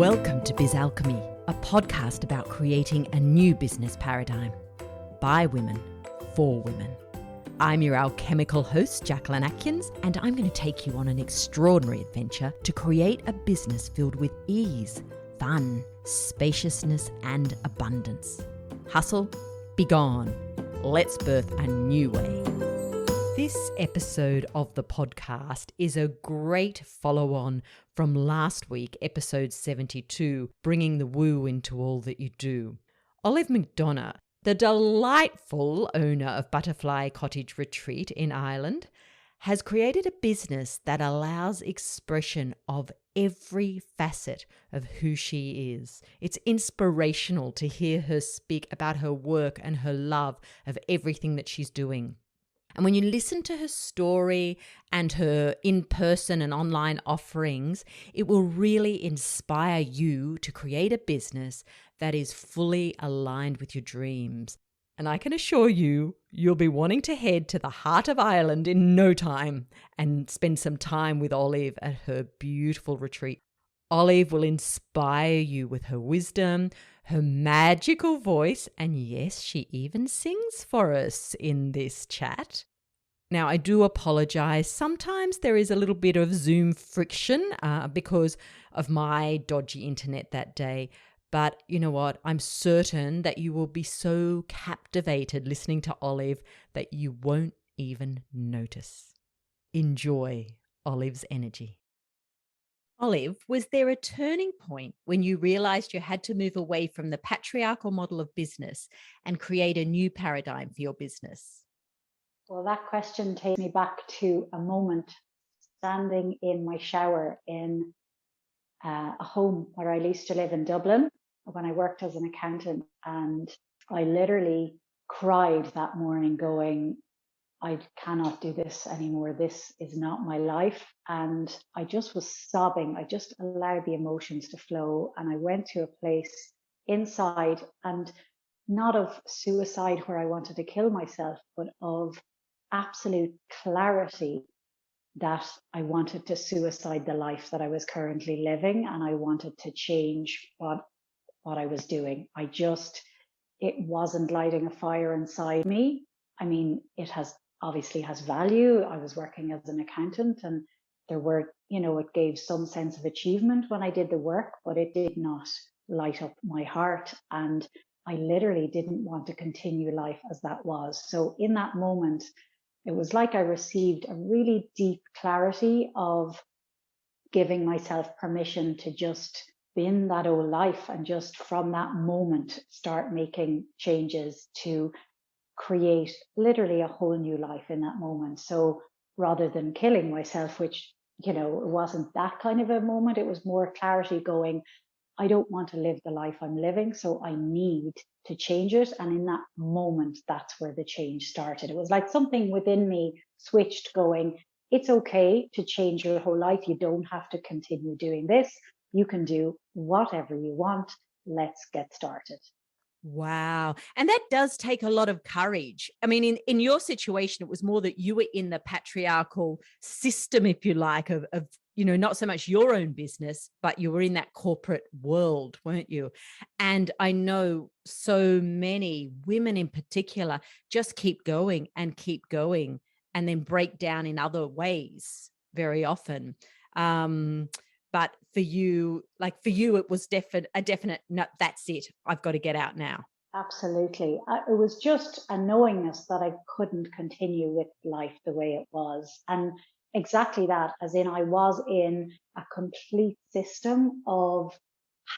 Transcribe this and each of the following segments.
Welcome to Biz Alchemy, a podcast about creating a new business paradigm by women, for women. I'm your alchemical host, Jacquelyn, and I'm going to take you on an extraordinary adventure to create a business filled with ease, fun, spaciousness, and abundance. Hustle, be gone. Let's birth a new way. This episode of the podcast is a great follow-on from last week, episode 72, Bringing the Woo into All That You Do. MacDonagh, the delightful owner of Butterfly Cottage Retreat in Ireland, has created a business that allows expression of every facet of who she is. It's inspirational to hear her speak about her work and her love of everything that she's doing. And when you listen to her story and her in-person and online offerings, it will really inspire you to create a business that is fully aligned with your dreams. And I can assure you, you'll be wanting to head to the heart of Ireland in no time and spend some time with Olive at her beautiful retreat. Olive will inspire you with her wisdom, her magical voice, and yes, she even sings for us in this chat. Now, I do apologize. Sometimes there is a little bit of Zoom friction because of my dodgy internet that day. But you know what? I'm certain that you will be so captivated listening to Olive that you won't even notice. Enjoy Olive's energy. Olive, was there a turning point when you realized you had to move away from the patriarchal model of business and create a new paradigm for your business? Well, that question takes me back to a moment standing in my shower in a home where I used to live in Dublin when I worked as an accountant. And I literally cried that morning going, I cannot do this anymore. This is not my life. And I just was sobbing. I just allowed the emotions to flow. And I went to a place inside, and not of suicide where I wanted to kill myself, but of absolute clarity that I wanted to suicide the life that I was currently living. And I wanted to change what I was doing. It wasn't lighting a fire inside me. I mean, it obviously has value. I was working as an accountant, and it gave some sense of achievement when I did the work, but it did not light up my heart. And I literally didn't want to continue life as that was. So in that moment, it was like I received a really deep clarity of giving myself permission to just bin that old life and just from that moment start making changes to create literally a whole new life in that moment. So rather than killing myself, which, it wasn't that kind of a moment, it was more clarity going, I don't want to live the life I'm living, so I need to change it. And in that moment, that's where the change started. It was like something within me switched going, it's okay to change your whole life. You don't have to continue doing this. You can do whatever you want. Let's get started. Wow. And that does take a lot of courage. I mean, in your situation, it was more that you were in the patriarchal system, if you like, of not so much your own business, but you were in that corporate world, weren't you? And I know so many women in particular just keep going and then break down in other ways very often. But for you, it was a definite, no, that's it. I've got to get out now. Absolutely. It was just a knowingness that I couldn't continue with life the way it was. And exactly that, as in I was in a complete system of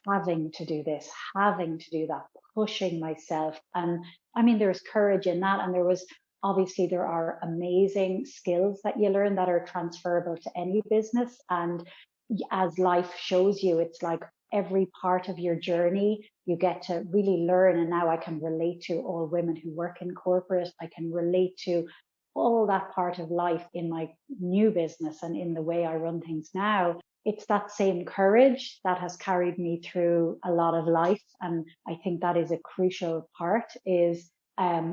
having to do this, having to do that, pushing myself. And I mean, there's courage in that. And there are amazing skills that you learn that are transferable to any business. And as life shows you, it's like every part of your journey, you get to really learn. And now I can relate to all women who work in corporate. I can relate to all that part of life in my new business and in the way I run things now. It's that same courage that has carried me through a lot of life. And I think that is a crucial part, is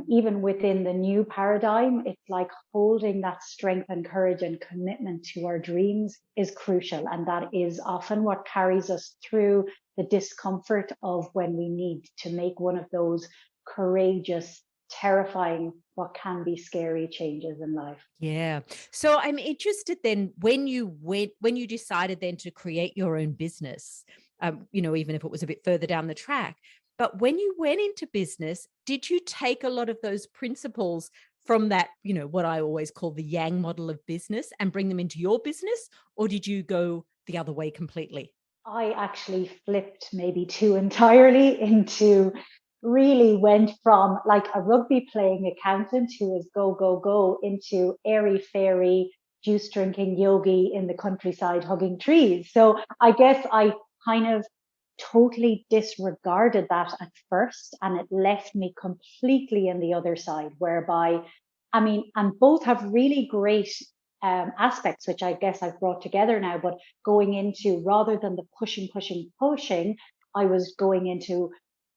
even within the new paradigm, it's like holding that strength and courage and commitment to our dreams is crucial. And that is often what carries us through the discomfort of when we need to make one of those courageous, terrifying, what can be scary changes in life. Yeah. So I'm interested then when you decided then to create your own business, even if it was a bit further down the track, but when you went into business, did you take a lot of those principles from that, what I always call the Yang model of business and bring them into your business, or did you go the other way completely? I actually flipped maybe two entirely into really went from like a rugby playing accountant who was go, go, go into airy fairy juice drinking yogi in the countryside hugging trees. So I guess I kind of totally disregarded that at first and it left me completely in the other side, whereby, I mean, and both have really great aspects, which I guess I've brought together now, but going into rather than the pushing, pushing, pushing, I was going into,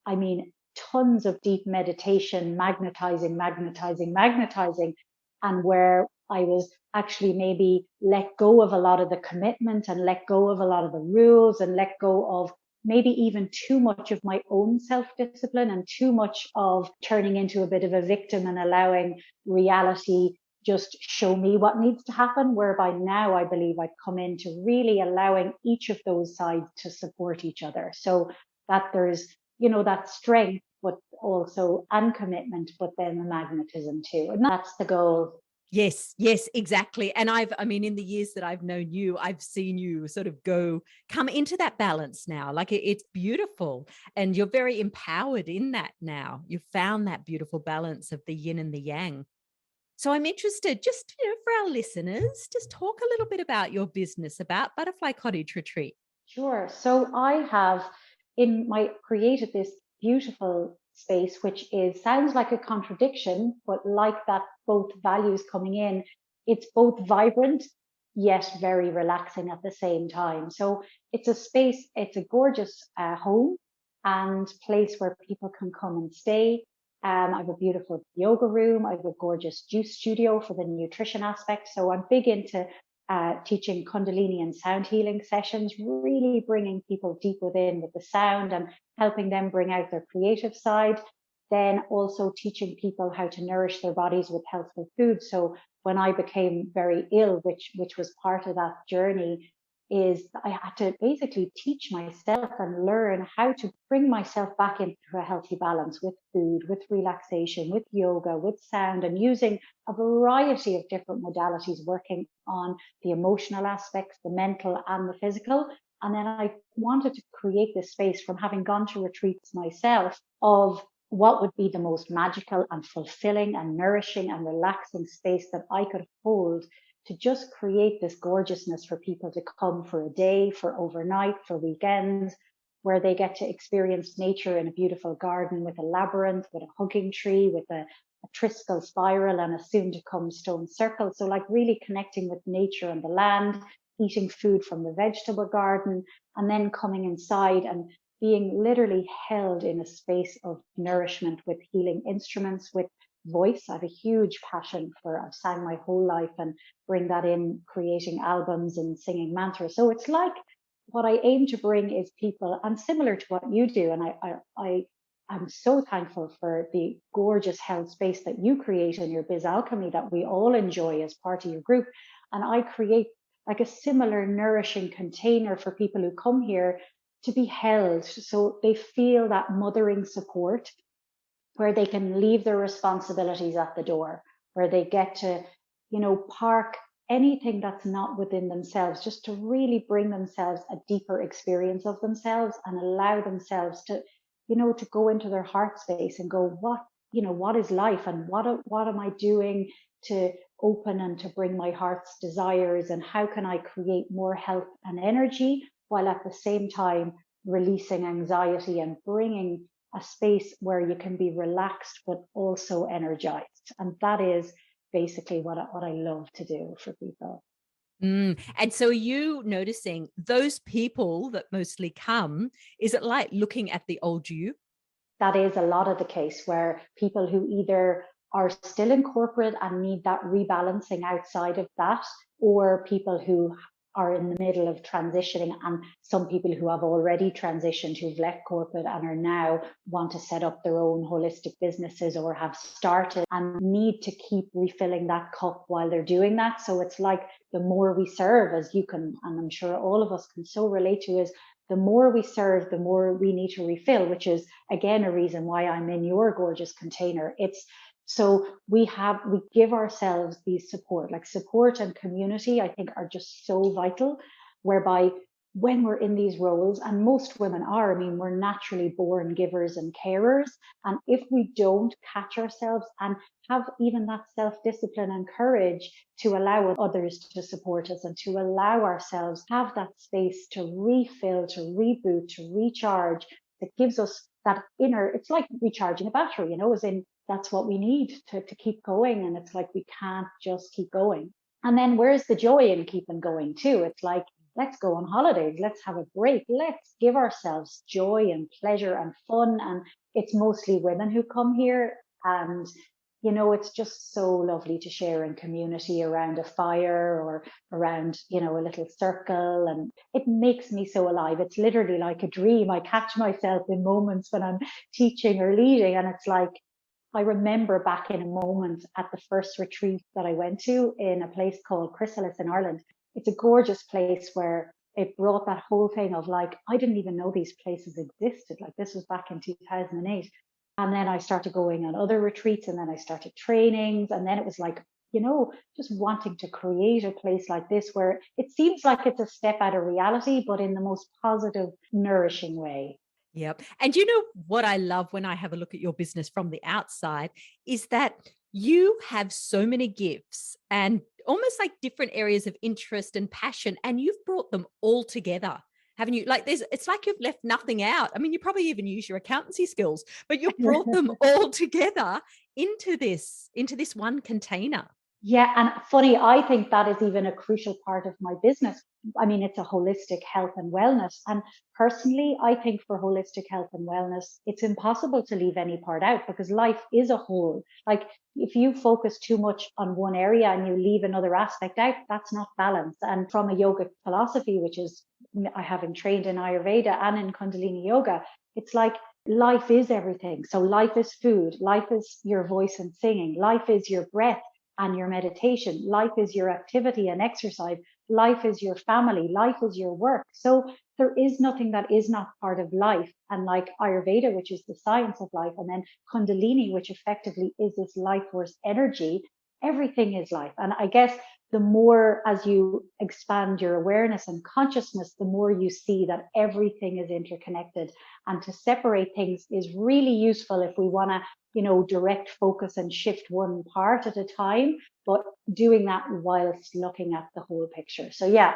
I mean, tons of deep meditation, magnetizing, magnetizing, magnetizing, and where I was actually maybe let go of a lot of the commitment and let go of a lot of the rules and let go of maybe even too much of my own self-discipline and too much of turning into a bit of a victim and allowing reality just show me what needs to happen, whereby now I believe I've come into really allowing each of those sides to support each other. So that there's, that strength, but also, and commitment, but then the magnetism too. And that's the goal. Yes, yes, exactly. And in the years that I've known you, I've seen you sort of come into that balance now. Like it's beautiful. And you're very empowered in that now. You've found that beautiful balance of the yin and the yang. So I'm interested, just for our listeners, just talk a little bit about your business, about Butterfly Cottage Retreat. Sure. So I have created this beautiful space, which sounds like a contradiction, but like that both values coming in, it's both vibrant, yet very relaxing at the same time. So it's a space, it's a gorgeous home and place where people can come and stay. I have a beautiful yoga room. I have a gorgeous juice studio for the nutrition aspect. So I'm big into teaching kundalini and sound healing sessions, really bringing people deep within with the sound and helping them bring out their creative side. Then also teaching people how to nourish their bodies with healthful food. So when I became very ill, which was part of that journey, is I had to basically teach myself and learn how to bring myself back into a healthy balance with food, with relaxation, with yoga, with sound, and using a variety of different modalities, working on the emotional aspects, the mental and the physical. And then I wanted to create this space from having gone to retreats myself of what would be the most magical and fulfilling and nourishing and relaxing space that I could hold to just create this gorgeousness for people to come for a day, for overnight, for weekends, where they get to experience nature in a beautiful garden with a labyrinth, with a hugging tree, with a triskel spiral and a soon to come stone circle. So like really connecting with nature and the land, eating food from the vegetable garden, and then coming inside and being literally held in a space of nourishment with healing instruments, with voice. I have a huge passion I've sang my whole life and bring that in creating albums and singing mantras. So it's like what I aim to bring is people, and similar to what you do. And I'm so thankful for the gorgeous health space that you create in your Biz Alchemy that we all enjoy as part of your group. And I create like a similar nourishing container for people who come here to be held so they feel that mothering support, where they can leave their responsibilities at the door, where they get to, park anything that's not within themselves, just to really bring themselves a deeper experience of themselves and allow themselves to, to go into their heart space and go, what is life and what am I doing to open and to bring my heart's desires, and how can I create more health and energy while at the same time releasing anxiety and bringing a space where you can be relaxed but also energized. And that is basically what I love to do for people. And so are you noticing those people that mostly come, is it like looking at the old you? that is a lot of the case, where people who either are still in corporate and need that rebalancing outside of that, or people who are in the middle of transitioning, and some people who have already transitioned, who've left corporate and are now want to set up their own holistic businesses or have started and need to keep refilling that cup while they're doing that. So it's like the more we serve, as you can, and I'm sure all of us can so relate to, is the more we serve, the more we need to refill, which is again a reason why I'm in your gorgeous container. It's so we give ourselves these support, like support and community, I think are just so vital, whereby when we're in these roles, and most women are, I mean, we're naturally born givers and carers. And if we don't catch ourselves and have even that self-discipline and courage to allow others to support us and to allow ourselves have that space to refill, to reboot, to recharge, that gives us that inner, it's like recharging a battery, you know, as in that's what we need to keep going. And it's like, we can't just keep going. And then where's the joy in keeping going too? It's like, let's go on holidays. Let's have a break. Let's give ourselves joy and pleasure and fun. And it's mostly women who come here. And, you know, it's just so lovely to share in community around a fire or around, you know, a little circle. And it makes me so alive. It's literally like a dream. I catch myself in moments when I'm teaching or leading. And it's like, I remember back in a moment at the first retreat that I went to in a place called Chrysalis in Ireland. It's a gorgeous place where it brought that whole thing of like, I didn't even know these places existed. Like this was back in 2008. And then I started going on other retreats, and then I started trainings. And then it was like, you know, just wanting to create a place like this where it seems like it's a step out of reality, but in the most positive, nourishing way. Yep. And you know what I love when I have a look at your business from the outside is that you have so many gifts and almost like different areas of interest and passion, and you've brought them all together. Haven't you? Like it's like you've left nothing out. I mean, you probably even use your accountancy skills, but you've brought them all together into this one container. Yeah, and funny, I think that is even a crucial part of my business. I mean, it's a holistic health and wellness. And personally, I think for holistic health and wellness, it's impossible to leave any part out because life is a whole. Like if you focus too much on one area and you leave another aspect out, that's not balance. And from a yogic philosophy, which is I having trained in Ayurveda and in Kundalini yoga, it's like life is everything. So life is food, life is your voice and singing, life is your breath and your meditation. Life is your activity and exercise. Life is your family. Life is your work. So there is nothing that is not part of life. And like Ayurveda, which is the science of life, and then Kundalini, which effectively is this life force energy, everything is life. And I guess the more as you expand your awareness and consciousness, the more you see that everything is interconnected. And to separate things is really useful if we want to, you know, direct focus and shift one part at a time, but doing that whilst looking at the whole picture. So yeah,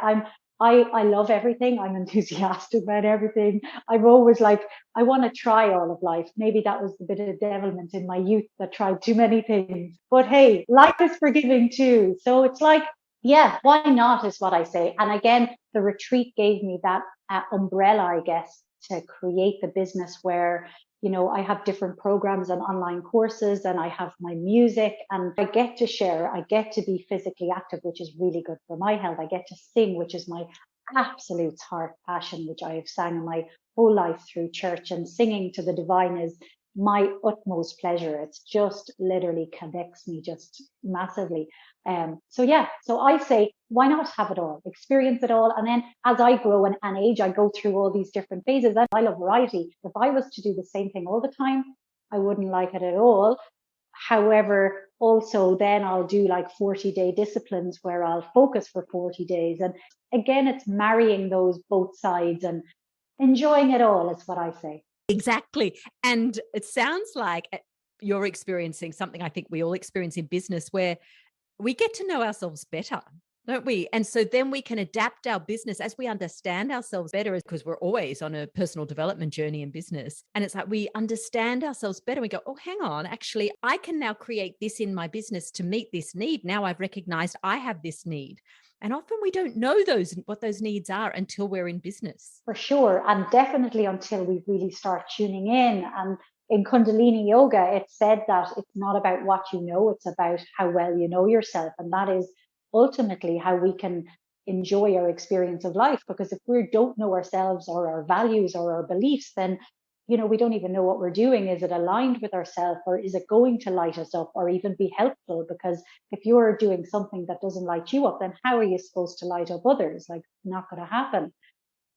I love everything. I'm enthusiastic about everything. I'm always like, I want to try all of life. Maybe that was the bit of devilment in my youth that tried too many things. But hey, life is forgiving too. So it's like, yeah, why not is what I say. And again, the retreat gave me that umbrella, I guess, to create the business where, you know, I have different programs and online courses, and I have my music, and I get to share. I get to be physically active, which is really good for my health. I get to sing, which is my absolute heart passion, which I have sang my whole life through church, and singing to the divine is my utmost pleasure. It's just literally connects me just massively. So yeah, so I say, why not have it all, experience it all? And then as I grow and age, I go through all these different phases. And I love variety. If I was to do the same thing all the time, I wouldn't like it at all. However, also then I'll do like 40-day disciplines where I'll focus for 40 days. And again, it's marrying those both sides and enjoying it all is what I say. Exactly. And it sounds like you're experiencing something I think we all experience in business, where we get to know ourselves better, don't we? And so then we can adapt our business as we understand ourselves better, because we're always on a personal development journey in business. And it's like we understand ourselves better. We go, oh, hang on, actually, I can now create this in my business to meet this need. Now I've recognized I have this need. And often we don't know what those needs are until we're in business. For sure. And definitely until we really start tuning in. And in Kundalini yoga, it's said that it's not about what you know, it's about how well you know yourself. And that is ultimately how we can enjoy our experience of life. Because if we don't know ourselves or our values or our beliefs, then we don't even know what we're doing. Is it aligned with ourselves, or is it going to light us up or even be helpful? Because if you're doing something that doesn't light you up, then how are you supposed to light up others? Like, not going to happen.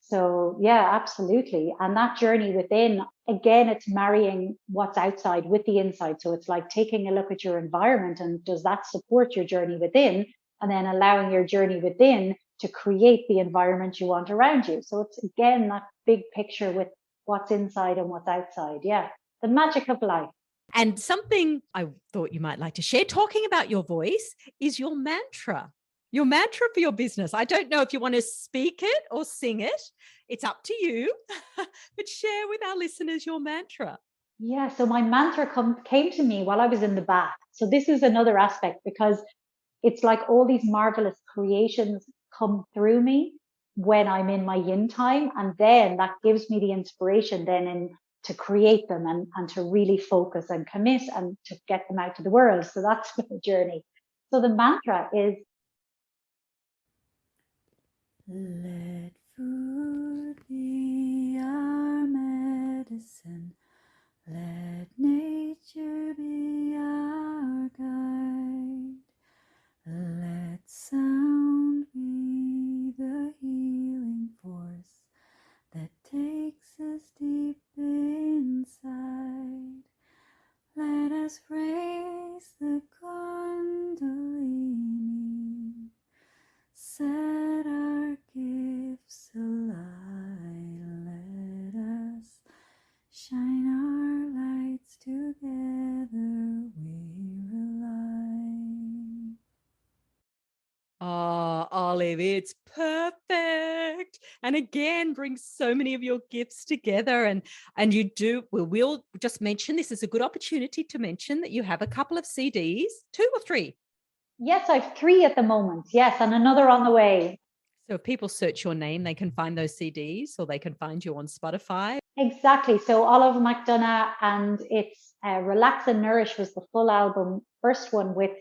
So yeah, absolutely. And that journey within, again, it's marrying what's outside with the inside. So it's like taking a look at your environment and does that support your journey within? And then allowing your journey within to create the environment you want around you. So it's again, that big picture with what's inside and what's outside. Yeah. The magic of life. And something I thought you might like to share, talking about your voice, is your mantra. Your mantra for your business. I don't know if you want to speak it or sing it. It's up to you. But share with our listeners your mantra. Yeah. So my mantra came to me while I was in the bath. So this is another aspect, because it's like all these marvelous creations come through me when I'm in my yin time. And then that gives me the inspiration then to create them and to really focus and commit and to get them out to the world. So that's the journey. So the mantra is, let food be our medicine. Let nature be our guide. Let sound be the healing force that takes us deep inside. Let us raise the kundalini. Set our gifts alight. Let us shine our lights together. We rely. Oh, Olive, it's perfect. And again, brings so many of your gifts together. And you do, we'll just mention, this is a good opportunity to mention that you have a couple of CDs, 2 or 3. Yes, I have 3 at the moment. Yes, and another on the way. So if people search your name, they can find those CDs, or they can find you on Spotify. Exactly. So Olive MacDonagh, and it's Relax and Nourish was the full album, first one with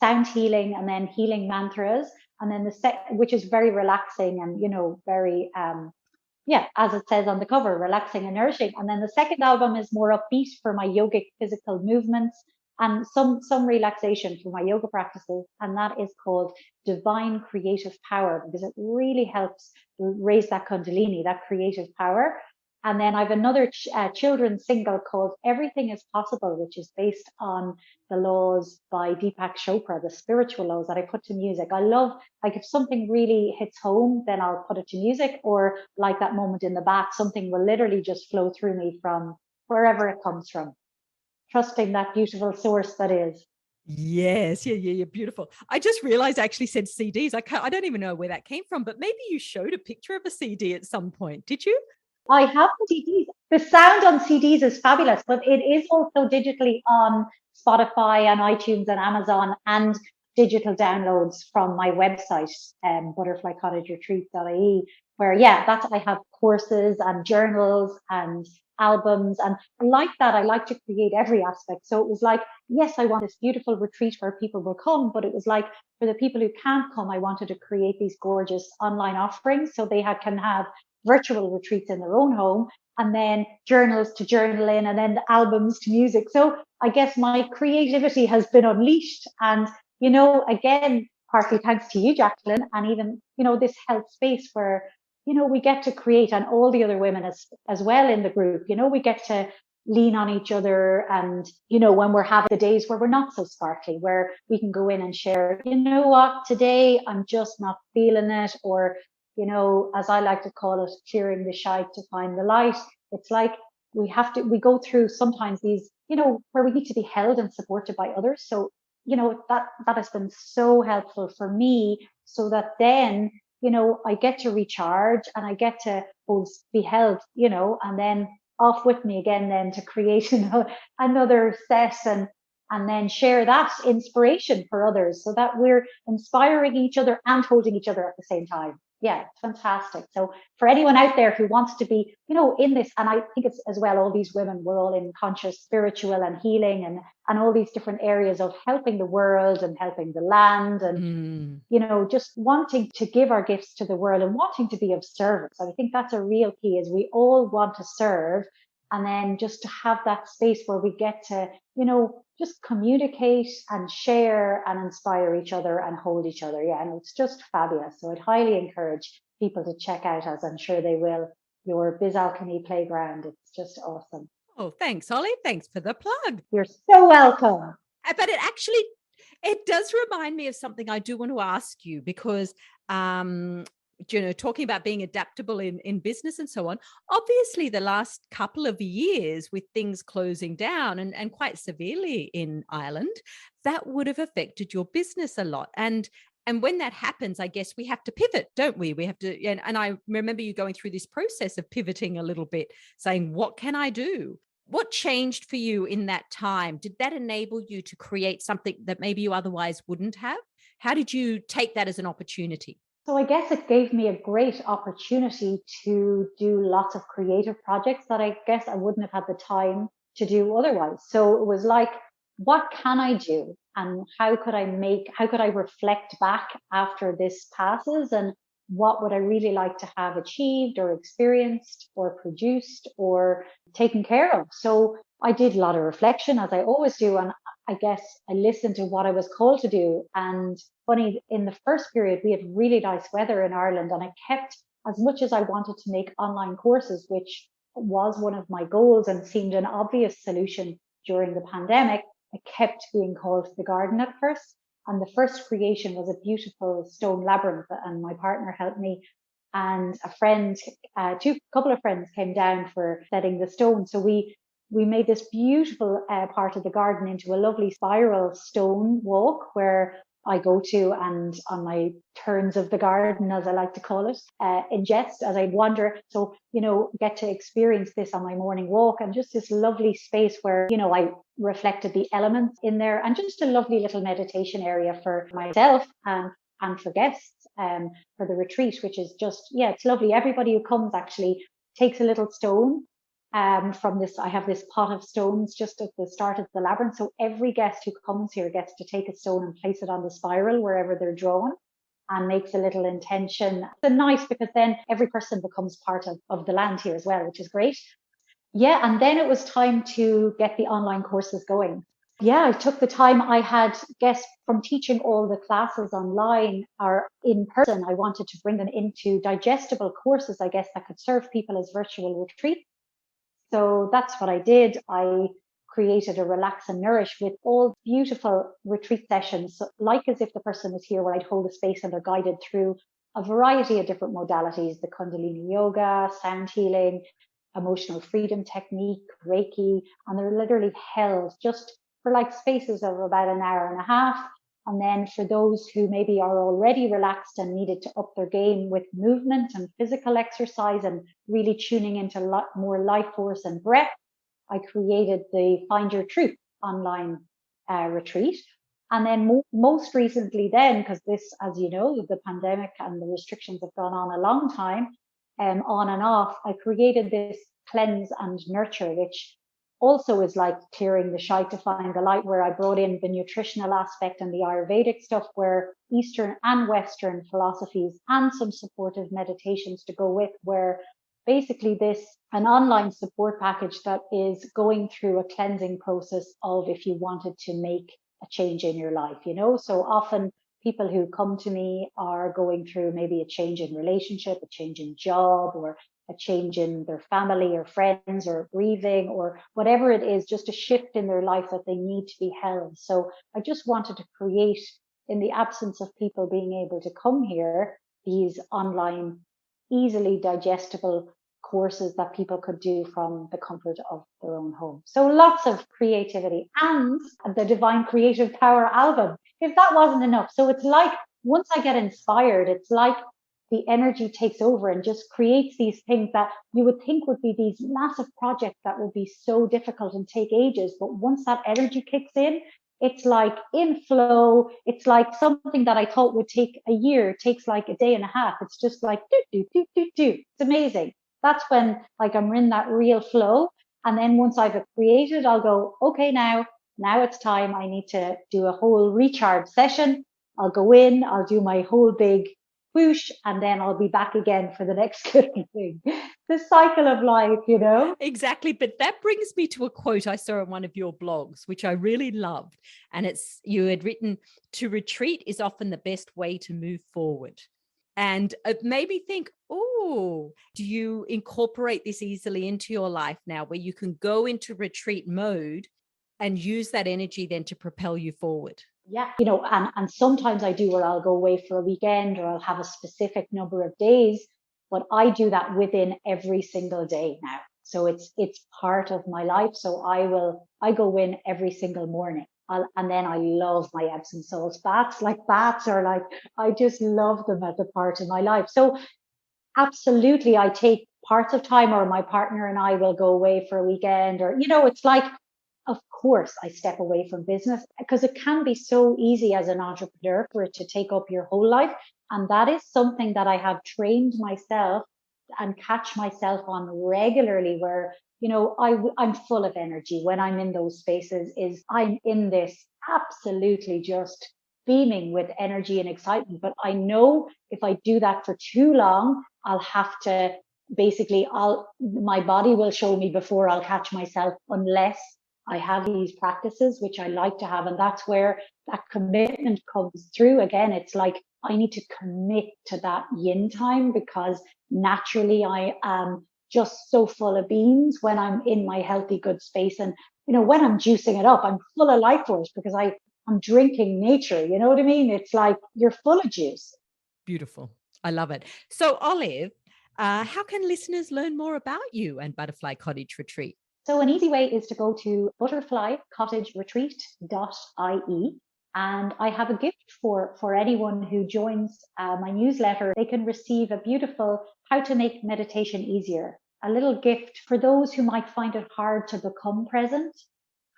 sound healing and then healing mantras. And then which is very relaxing and, very, as it says on the cover, relaxing and nourishing. And then the second album is more upbeat for my yogic physical movements and some relaxation for my yoga practices. And that is called Divine Creative Power, because it really helps raise that kundalini, that creative power. And then I have another children's single called Everything is Possible, which is based on the laws by Deepak Chopra, the spiritual laws that I put to music. I love, like, if something really hits home, then I'll put it to music, or like that moment in the bath, something will literally just flow through me from wherever it comes from, trusting that beautiful source that is. Yes. Yeah. Beautiful. I just realized I actually said CDs. I don't even know where that came from, but maybe you showed a picture of a CD at some point. Did you? I have CDs. The sound on CDs is fabulous, but it is also digitally on Spotify and iTunes and Amazon, and digital downloads from my website, Butterfly Cottage Retreat.ie, where, I have courses and journals and albums. And like that, I like to create every aspect. So it was like, yes, I want this beautiful retreat where people will come, but it was like, for the people who can't come, I wanted to create these gorgeous online offerings so they can have virtual retreats in their own home, and then journals to journal in, and then albums to music. So I guess my creativity has been unleashed. And, again, partly thanks to you, Jacquelyn, and even, this health space where, we get to create, and all the other women as well in the group, we get to lean on each other. And, when we're having the days where we're not so sparkly, where we can go in and share, what, today I'm just not feeling it, or, as I like to call it, clearing the shite to find the light. It's like we go through sometimes these, where we need to be held and supported by others. So, that has been so helpful for me, so that then, I get to recharge and I get to be held, and then off with me again, then to create, another set, and then share that inspiration for others, so that we're inspiring each other and holding each other at the same time. Yeah, it's fantastic. So for anyone out there who wants to be, in this, and I think it's as well, all these women, we're all in conscious spiritual and healing and all these different areas of helping the world and helping the land and, just wanting to give our gifts to the world and wanting to be of service. I think that's a real key is we all want to serve. And then just to have that space where we get to, just communicate and share and inspire each other and hold each other. Yeah. And it's just fabulous. So I'd highly encourage people to check out, as I'm sure they will, your Biz Alchemy Playground. It's just awesome. Oh, thanks, Holly. Thanks for the plug. You're so welcome. But it does remind me of something I do want to ask you because, talking about being adaptable in business and so on, obviously the last couple of years with things closing down and quite severely in Ireland, that would have affected your business a lot. And when that happens, I guess we have to pivot, don't we? We have to, and I remember you going through this process of pivoting a little bit, saying, what can I do? What changed for you in that time? Did that enable you to create something that maybe you otherwise wouldn't have? How did you take that as an opportunity? So I guess it gave me a great opportunity to do lots of creative projects that I guess I wouldn't have had the time to do otherwise. So it was like, what can I do? And how could I reflect back after this passes? And what would I really like to have achieved or experienced or produced or taken care of? So I did a lot of reflection, as I always do. And I guess I listened to what I was called to do. And funny, in the first period, we had really nice weather in Ireland, and I kept, as much as I wanted to make online courses, which was one of my goals and seemed an obvious solution during the pandemic, I kept being called to the garden at first. And the first creation was a beautiful stone labyrinth, and my partner helped me. And a friend, couple of friends came down for setting the stone. So we made this beautiful part of the garden into a lovely spiral stone walk where I go to, and on my turns of the garden, as I like to call it, ingest as I wander. So, get to experience this on my morning walk, and just this lovely space where, I reflected the elements in there, and just a lovely little meditation area for myself and for guests for the retreat, which is just, it's lovely. Everybody who comes actually takes a little stone from this. I have this pot of stones just at the start of the labyrinth. So every guest who comes here gets to take a stone and place it on the spiral wherever they're drawn, and makes a little intention. It's nice because then every person becomes part of the land here as well, which is great. Yeah. And then it was time to get the online courses going. Yeah, I took the time. I had guests from teaching all the classes online or in person. I wanted to bring them into digestible courses, I guess, that could serve people as virtual retreats. So that's what I did. I created a Relax and Nourish with all beautiful retreat sessions, so like as if the person was here, where I'd hold a space and they're guided through a variety of different modalities: the kundalini yoga, sound healing, emotional freedom technique, Reiki, and they're literally held just for like spaces of about an hour and a half. And then for those who maybe are already relaxed and needed to up their game with movement and physical exercise and really tuning into a lot more life force and breath, I created the Find Your Truth online retreat. And then most recently then, because this, as you know, the pandemic and the restrictions have gone on a long time, on and off, I created this Cleanse and Nurture, which also is like clearing the shite to find the light, where I brought in the nutritional aspect and the Ayurvedic stuff, where Eastern and Western philosophies and some supportive meditations to go with, where basically an online support package that is going through a cleansing process of if you wanted to make a change in your life, So often people who come to me are going through maybe a change in relationship, a change in job, or a change in their family or friends, or grieving, or whatever it is, just a shift in their life that they need to be held. So I just wanted to create, in the absence of people being able to come here, these online, easily digestible courses that people could do from the comfort of their own home. So lots of creativity, and the Divine Creative Power album, if that wasn't enough. So it's like, once I get inspired, it's like the energy takes over and just creates these things that you would think would be these massive projects that would be so difficult and take ages. But once that energy kicks in, It's like in flow. It's like something that I thought would take a year. It takes like a day and a half. It's just like do. It's amazing. That's when like I'm in that real flow. And then once I've created, I'll go, okay, now it's time. I need to do a whole recharge session. I'll go in, I'll do my whole big whoosh, and then I'll be back again for the next little thing. The cycle of life, you know? Exactly. But that brings me to a quote I saw in one of your blogs, which I really loved. And you had written, "To retreat is often the best way to move forward." And it made me think, oh, do you incorporate this easily into your life now, where you can go into retreat mode and use that energy then to propel you forward? Yeah, you know, and sometimes I do where I'll go away for a weekend or I'll have a specific number of days, but I do that within every single day now. So it's part of my life. So I go in every single morning. And then I love my Epsom salts baths. Like baths are like, I just love them as a part of my life. So absolutely, I take parts of time, or my partner and I will go away for a weekend, or, you know, it's like, of course, I step away from business because it can be so easy as an entrepreneur for it to take up your whole life. And that is something that I have trained myself and catch myself on regularly, where, you know, I'm full of energy when I'm in those spaces. Is I'm in this absolutely just beaming with energy and excitement. But I know if I do that for too long, I'll have to basically, my body will show me before I'll catch myself, unless I have these practices, which I like to have. And that's where that commitment comes through. Again, it's like I need to commit to that yin time, because naturally I am just so full of beans when I'm in my healthy, good space. And, you know, when I'm juicing it up, I'm full of life force because I'm drinking nature. You know what I mean? It's like you're full of juice. Beautiful. I love it. So, Olive, how can listeners learn more about you and Butterfly Cottage Retreat? So an easy way is to go to butterflycottageretreat.ie. And I have a gift for anyone who joins my newsletter. They can receive a beautiful How to Make Meditation Easier, a little gift for those who might find it hard to become present,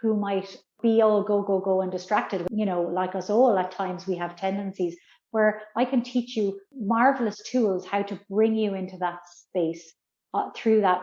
who might be all go and distracted. You know, like us all, at times we have tendencies, where I can teach you marvelous tools how to bring you into that space through that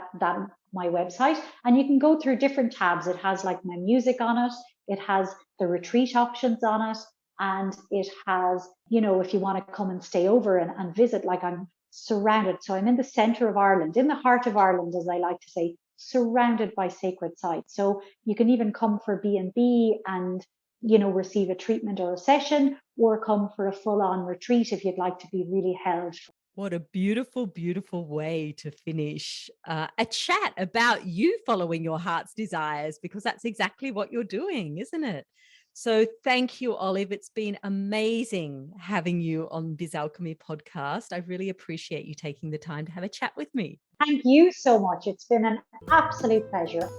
my website. And you can go through different tabs. It has like my music on it. It has the retreat options on it. And it has, you know, if you want to come and stay over and visit, like I'm surrounded. So I'm in the center of Ireland, in the heart of Ireland, as I like to say, surrounded by sacred sites. So you can even come for B&B and, you know, receive a treatment or a session, or come for a full-on retreat if you'd like to be really held. What a beautiful, beautiful way to finish a chat about you following your heart's desires, because that's exactly what you're doing, isn't it? So thank you, Olive. It's been amazing having you on Biz Alchemy podcast. I really appreciate you taking the time to have a chat with me. Thank you so much. It's been an absolute pleasure.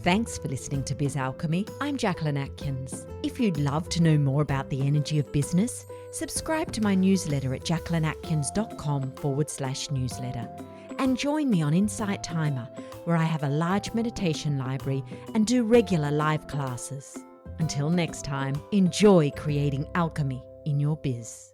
Thanks for listening to Biz Alchemy. I'm Jacquelyn Atkins. If you'd love to know more about the energy of business, subscribe to my newsletter at jacquelynatkins.com/newsletter and join me on Insight Timer, where I have a large meditation library and do regular live classes. Until next time, enjoy creating alchemy in your biz.